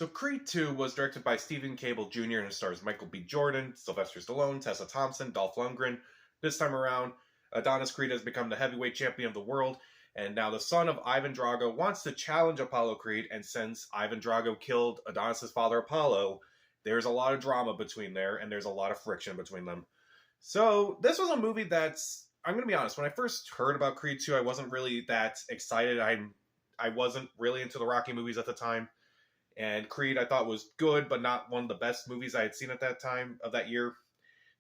So Creed 2 was directed by Stephen Cable Jr. and it stars Michael B. Jordan, Sylvester Stallone, Tessa Thompson, Dolph Lundgren. This time around, Adonis Creed has become the heavyweight champion of the world, and now the son of Ivan Drago wants to challenge Apollo Creed, and since Ivan Drago killed Adonis' father Apollo, there's a lot of drama between there, and there's a lot of friction between them. So this was a movie that's, I'm going to be honest, when I first heard about Creed 2, I wasn't really that excited. I wasn't really into the Rocky movies at the time. And Creed, I thought, was good, but not one of the best movies I had seen at that time of that year.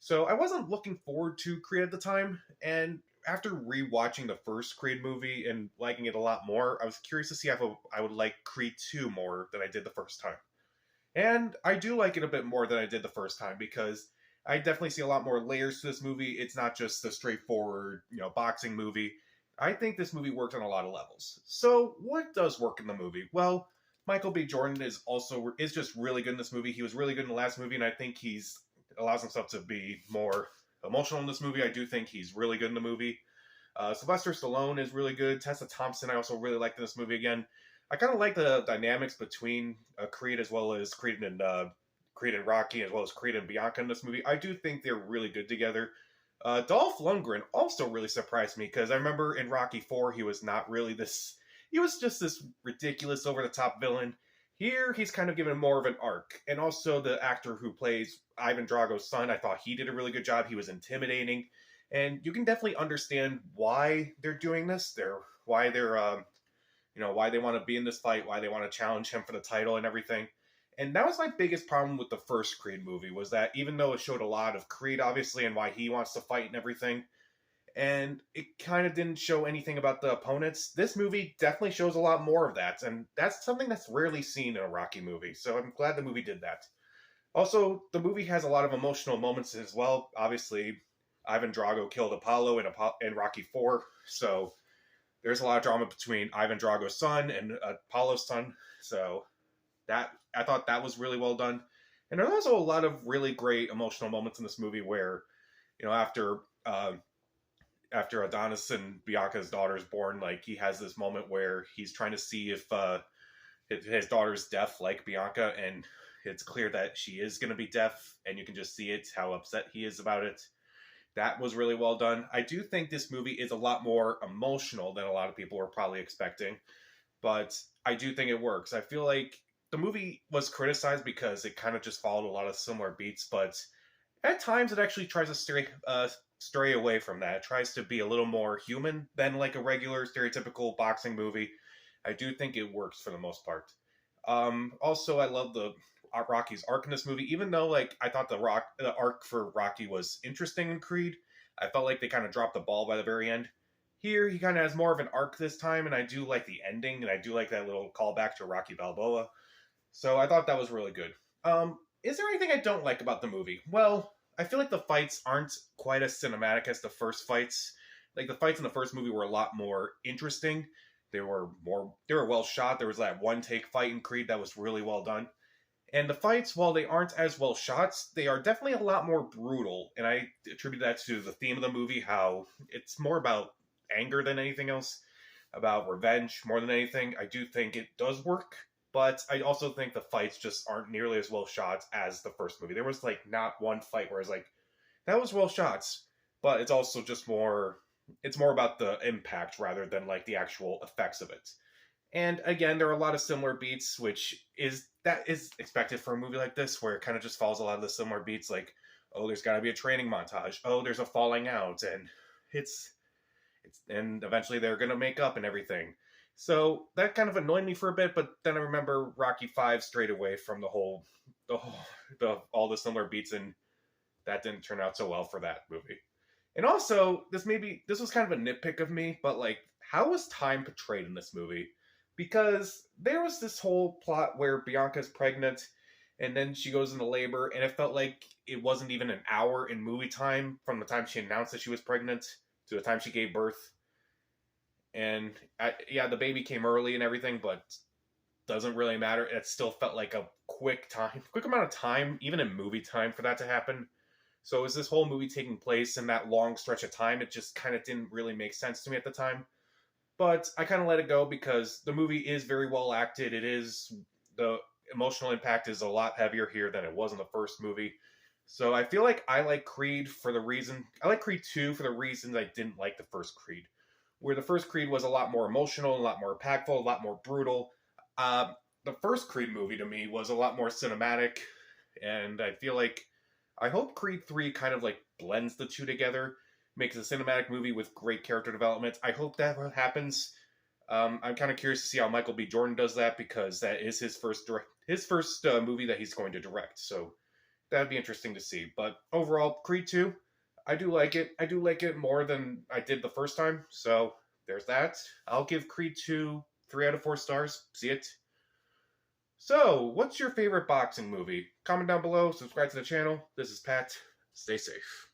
So I wasn't looking forward to Creed at the time. And after rewatching the first Creed movie and liking it a lot more, I was curious to see if I would like Creed 2 more than I did the first time. And I do like it a bit more than I did the first time because I definitely see a lot more layers to this movie. It's not just a straightforward, boxing movie. I think this movie works on a lot of levels. So what does work in the movie? Well, Michael B. Jordan is just really good in this movie. He was really good in the last movie, and I think he's allows himself to be more emotional in this movie. I do think he's really good in the movie. Sylvester Stallone is really good. Tessa Thompson I also really liked in this movie again. I kind of like the dynamics between Creed as well as Creed and Rocky as well as Creed and Bianca in this movie. I do think they're really good together. Dolph Lundgren also really surprised me because I remember in Rocky 4 he was not really this. He was just this ridiculous, over-the-top villain. Here, he's kind of given more of an arc. And also, the actor who plays Ivan Drago's son, I thought he did a really good job. He was intimidating. And you can definitely understand why they're doing this. Why they want to be in this fight, why they want to challenge him for the title and everything. And that was my biggest problem with the first Creed movie, was that even though it showed a lot of Creed, obviously, and why he wants to fight and everything, and it kind of didn't show anything about the opponents. This movie definitely shows a lot more of that, and that's something that's rarely seen in a Rocky movie, so I'm glad the movie did that. Also, the movie has a lot of emotional moments as well. Obviously, Ivan Drago killed Apollo in Rocky 4, so there's a lot of drama between Ivan Drago's son and Apollo's son, so that I thought that was really well done. And there's also a lot of really great emotional moments in this movie where, after Adonis and Bianca's daughter is born, like, he has this moment where he's trying to see if his daughter's deaf like Bianca, and it's clear that she is going to be deaf, and you can just see it, how upset he is about it. That was really well done. I do think this movie is a lot more emotional than a lot of people were probably expecting, but I do think it works. I feel like the movie was criticized because it kind of just followed a lot of similar beats, but at times it actually tries to stray away from that. It tries to be a little more human than like a regular stereotypical boxing movie. I do think it works for the most part. Also, I love the Rocky's arc in this movie. Even though, like, I thought the arc for Rocky was interesting in Creed, I felt like they kind of dropped the ball by the very end. Here, he kind of has more of an arc this time, and I do like the ending, and I do like that little callback to Rocky Balboa. So I thought that was really good. Is there anything I don't like about the movie? Well, I feel like the fights aren't quite as cinematic as the first fights. Like, the fights in the first movie were a lot more interesting. They were well shot. There was that one take fight in Creed that was really well done. And the fights, while they aren't as well shot, they are definitely a lot more brutal. And I attribute that to the theme of the movie, how it's more about anger than anything else, about revenge more than anything. I do think it does work. But I also think the fights just aren't nearly as well shot as the first movie. There was, like, not one fight where I was like, that was well shot. But it's also just it's more about the impact rather than, like, the actual effects of it. And again, there are a lot of similar beats, that is expected for a movie like this, where it kind of just follows a lot of the similar beats, like, oh, there's got to be a training montage. Oh, there's a falling out. And and eventually they're going to make up and everything. So that kind of annoyed me for a bit, but then I remember Rocky 5 straight away from all the similar beats, and that didn't turn out so well for that movie. And also, this was kind of a nitpick of me, but, like, how was time portrayed in this movie? Because there was this whole plot where Bianca's pregnant, and then she goes into labor, and it felt like it wasn't even an hour in movie time from the time she announced that she was pregnant to the time she gave birth. And the baby came early and everything, but doesn't really matter. It still felt like a quick amount of time, even in movie time, for that to happen. So is this whole movie taking place in that long stretch of time? It just kind of didn't really make sense to me at the time. But I kind of let it go because the movie is very well acted. emotional impact is a lot heavier here than it was in the first movie. So I feel like I like Creed for the reason I like Creed 2 for the reasons I didn't like the first Creed. Where the first Creed was a lot more emotional, a lot more impactful, a lot more brutal. The first Creed movie to me was a lot more cinematic, and I feel like I hope Creed 3 kind of like blends the two together, makes a cinematic movie with great character development. I hope that happens. I'm kind of curious to see how Michael B. Jordan does that because that is his first movie that he's going to direct. So that'd be interesting to see. But overall, Creed 2, I do like it. I do like it more than I did the first time. So there's that. I'll give Creed 2 3 out of 4 stars. See it. So, what's your favorite boxing movie? Comment down below, subscribe to the channel. This is Pat. Stay safe.